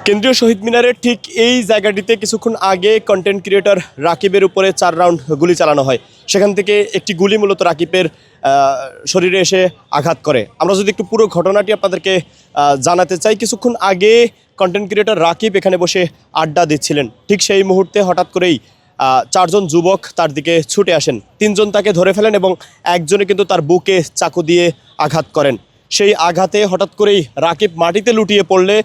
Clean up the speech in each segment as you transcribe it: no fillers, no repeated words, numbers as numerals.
কেন্দ্রীয় শহীদ মিনারের ঠিক এই জায়গাটিতে কিছুক্ষণ আগে কন্টেন্ট ক্রিয়েটর রাকিবের উপরে 4 রাউন্ড গুলি চালানো হয়। সেখান থেকে একটি গুলি মূলত রাকিবের শরীরে এসে আঘাত করে। আমরা যদি একটু পুরো ঘটনাটি আপনাদেরকে জানাতে চাই, কিছুক্ষণ আগে কন্টেন্ট ক্রিয়েটর রাকিব এখানে বসে আড্ডা দিচ্ছিলেন। ঠিক সেই মুহূর্তে হঠাৎ করেই 4 জন যুবক তার দিকে ছুটে আসেন। 3 জন তাকে ধরে ফেলেন এবং একজনে কিন্তু তার বুকে চাকু দিয়ে আঘাত করেন। সেই আঘাতে হঠাৎ করেই রাকিব মাটিতে লুটিয়ে পড়লে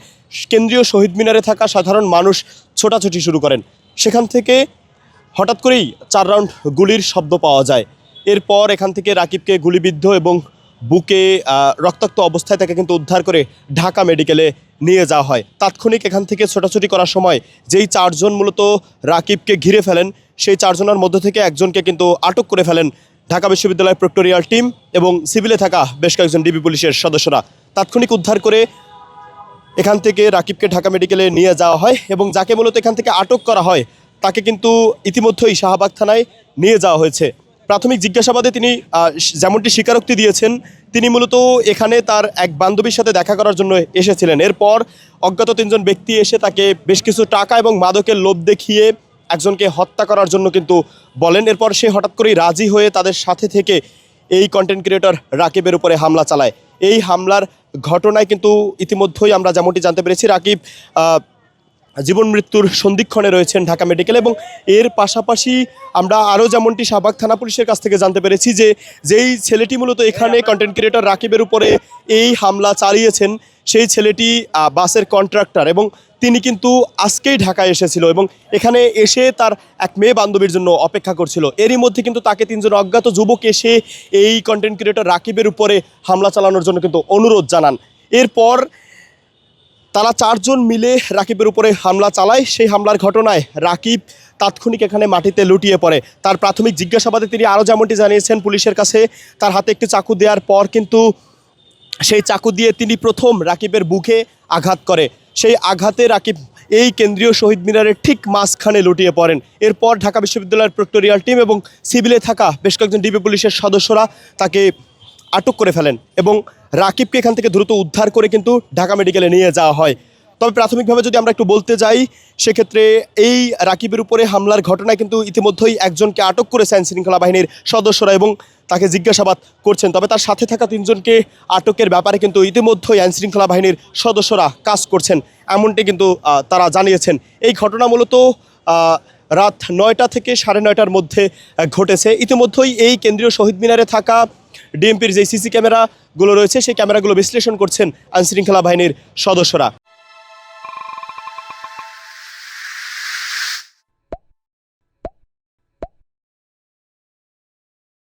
কেন্দ্রীয় শহীদ মিনারে থাকা সাধারণ মানুষ ছোটাছুটি শুরু করেন। সেখান থেকে হঠাৎ করেই 4 রাউন্ড গুলির শব্দ পাওয়া যায়। এরপর এখান থেকে রাকিবকে গুলিবিদ্ধ এবং বুকে রক্তাক্ত অবস্থায় তাকে কিন্তু উদ্ধার করে ঢাকা মেডিকেলে নিয়ে যাওয়া হয়। তাৎক্ষণিক এখান থেকে ছোটাছুটি করার সময় যেই 4 জন মূলত রাকিবকে ঘিরে ফেলেন, সেই 4 জনের মধ্য থেকে একজনকে কিন্তু আটক করে ফেলেন ঢাকা বিশ্ববিদ্যালয়ের প্রক্টোরিয়াল টিম এবং সিভিলে থাকা বেশ কয়েকজন ডিবি পুলিশের সদস্যরা। তাৎক্ষণিক উদ্ধার করে এখান থেকে রাকিবকে ঢাকা মেডিকেলে নিয়ে যাওয়া হয় এবং যাকে মূলত এখান থেকে আটক করা হয় তাকে কিন্তু ইতিমধ্যেই শাহবাগ থানায় নিয়ে যাওয়া হয়েছে। প্রাথমিক জিজ্ঞাসাবাদে তিনি যেমনটি স্বীকারোক্তি দিয়েছেন, তিনি মূলত এখানে তার এক বান্ধবীর সাথে দেখা করার জন্য এসেছিলেন। এরপর অজ্ঞাত 3 জন ব্যক্তি এসে তাকে বেশ কিছু টাকা এবং মাদকের লোভ দেখিয়ে একজনকে হত্যা করার জন্য কিন্তু বলেন। এরপর সে হঠাৎ করেই রাজি হয়ে তাদের সাথে থেকে এই কন্টেন্ট ক্রিয়েটর রাকিবের উপরে হামলা চালায়। এই হামলার ঘটনায় কিন্তু ইতিমধ্যেই আমরা যেমনটি জানতে পেরেছি, রাকিব জীবন মৃত্যুর সন্ধিক্ষণে রয়েছেন ঢাকা মেডিকেলে। এবং এর পাশাপাশি আমরা আরও যেমনটি শাহবাগ থানা পুলিশের কাছ থেকে জানতে পেরেছি যে যেই ছেলেটি মূলত এখানে কন্টেন্ট ক্রিয়েটর রাকিবের উপরে এই হামলা চালিয়েছেন, সেই ছেলেটি বাসের কন্ট্রাক্টর এবং তিনি কিন্তু আজকেই ঢাকায় এসেছিল এবং এখানে এসে তার এক মেয়ে বান্ধবীর জন্য অপেক্ষা করছিল। এরই মধ্যে কিন্তু তাকে 3 জন অজ্ঞাত যুবক এসে এই কন্টেন্ট ক্রিয়েটর রাকিবের উপরে হামলা চালানোর জন্য কিন্তু অনুরোধ জানান। এরপর তারা 4 জন মিলে রাকিবের উপরে হামলা চালায়। সেই হামলার ঘটনায় রাকিব তাৎক্ষণিক এখানে মাটিতে লুটিয়ে পড়ে। তার প্রাথমিক জিজ্ঞাসাবাদে তিনি আরও যেমনটি জানিয়েছেন পুলিশের কাছে, তার হাতে একটি চাকু দেওয়ার পর কিন্তু সেই চাকু দিয়ে তিনি প্রথম রাকিবের বুকে আঘাত করে। সেই আঘাতে রাকিব এই কেন্দ্রীয় শহীদ মিনারের ঠিক মাঝখানে লুটিয়ে পড়েন। এরপর ঢাকা বিশ্ববিদ্যালয়ের প্রক্টোরিয়াল টিম এবং সিভিলে থাকা বেশ কয়েকজন ডিবি পুলিশের সদস্যরা তাকে আটক করে ফেলেন এবং রাকিবকে এখান থেকে দ্রুত উদ্ধার করে কিন্তু ঢাকা মেডিকেলে নিয়ে যাওয়া হয়। তবে প্রাথমিকভাবে যদি আমরা একটু বলতে যাই, সেক্ষেত্রে এই রাকিবের উপরে হামলার ঘটনায় কিন্তু ইতিমধ্যেই একজনকে আটক করেছে আইনশৃঙ্খলা বাহিনীর সদস্যরা এবং তাকে জিজ্ঞাসাবাদ করছেন। তবে তার সাথে থাকা 3 জনকে আটকের ব্যাপারে কিন্তু ইতিমধ্যেই আইনশৃঙ্খলা বাহিনীর সদস্যরা কাজ করছেন, এমনটি কিন্তু তারা জানিয়েছেন। এই ঘটনা মূলত রাত 9টা থেকে 9:30টার মধ্যে ঘটেছে। ইতিমধ্যেই এই কেন্দ্রীয় শহীদ মিনারে থাকা ডিএমপির যে সিসি ক্যামেরাগুলো রয়েছে, সেই ক্যামেরাগুলো বিশ্লেষণ করছেন আইনশৃঙ্খলা বাহিনীর সদস্যরা।